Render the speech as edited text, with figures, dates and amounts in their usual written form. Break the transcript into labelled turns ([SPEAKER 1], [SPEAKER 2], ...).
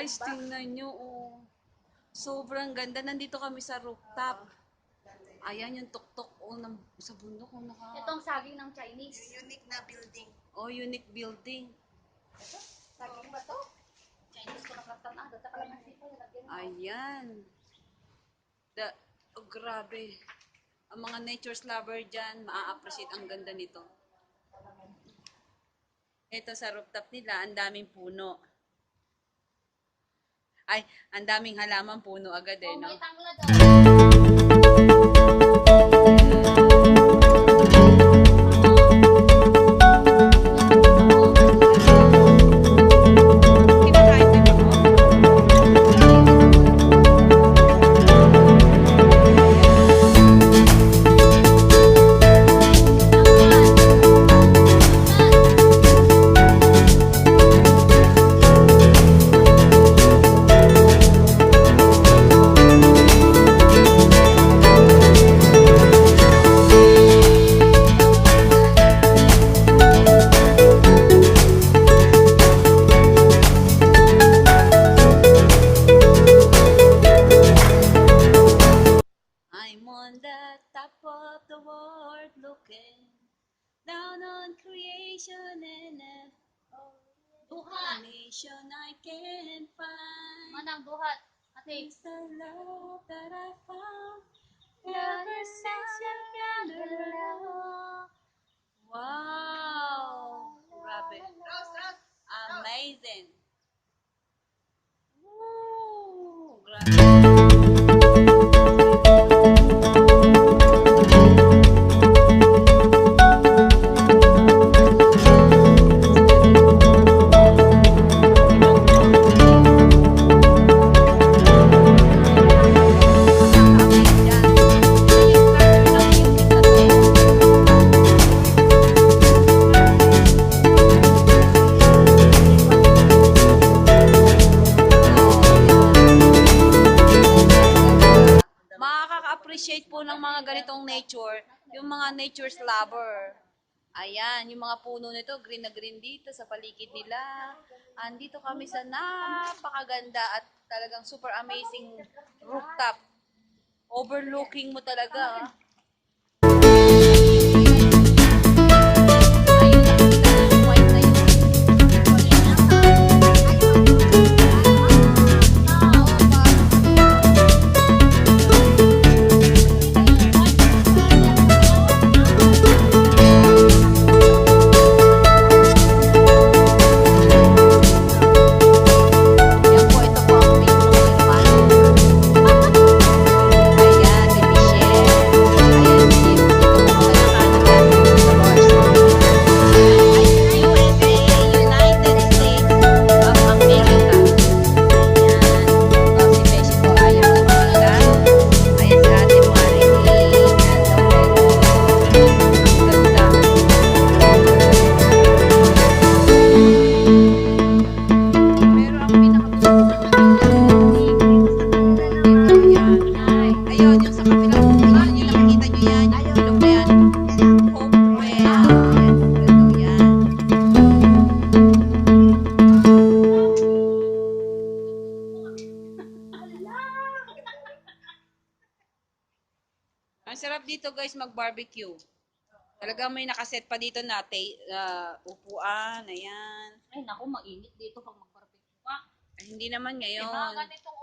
[SPEAKER 1] Guys, tingnan nyo, oh. Sobrang ganda. Nandito kami sa rooftop. Ayan yung tuktok sa bundok. Oh,
[SPEAKER 2] Itong saging ng Chinese.
[SPEAKER 3] Unique na building.
[SPEAKER 1] Oh, unique building.
[SPEAKER 2] Ito? Saging ba to? Chinese ko nakatan. Data ka lang ang sipa.
[SPEAKER 1] Ayan. Oh, grabe. Ang mga nature's lover dyan, maa-appreciate ang ganda nito. Ito sa rooftop nila, ang daming puno. Ay, ang daming halaman puno agad eh, no?
[SPEAKER 2] May tanglad oh.
[SPEAKER 1] I'm on the top of the world looking down on creation and
[SPEAKER 2] Duhat.
[SPEAKER 1] nation I can find.
[SPEAKER 2] Manang duhat. Ate.
[SPEAKER 1] It's the love that I found ever since you've been around. Wow! Grabe. Amazing. Woo! Grabe. Makaka-appreciate po ng mga ganitong nature, yung mga nature's lover. Ayan, yung mga puno nito, green na green dito sa paligid nila. Andito kami sa napakaganda at talagang super amazing rooftop. Overlooking mo talaga. Ayun, nakikita ng white na yun. Yan po, ito po ang page ng Ayan, si Beshie. Ayan, dito po kinakanan natin sa Lord's. USA, United States of America. Ayan. So, si Beshie po, ayaw po talaga. Ayan si Ate Marilyn. Ang ganda. Pero ang pinakagusto ko sa ayun, yung sa kabilang ayun, yung nakikita nyo yan, yung ilog na yan. Hopewell. Yes, ganda yan. Ang sarap dito guys mag-barbecue. Talagang may nakaset pa dito na upuan, ayan.
[SPEAKER 2] Ay naku, mainit dito pag mag-barbecue ka.
[SPEAKER 1] Ay, hindi naman
[SPEAKER 2] Eh, mga
[SPEAKER 1] ngayon.
[SPEAKER 2] ganitong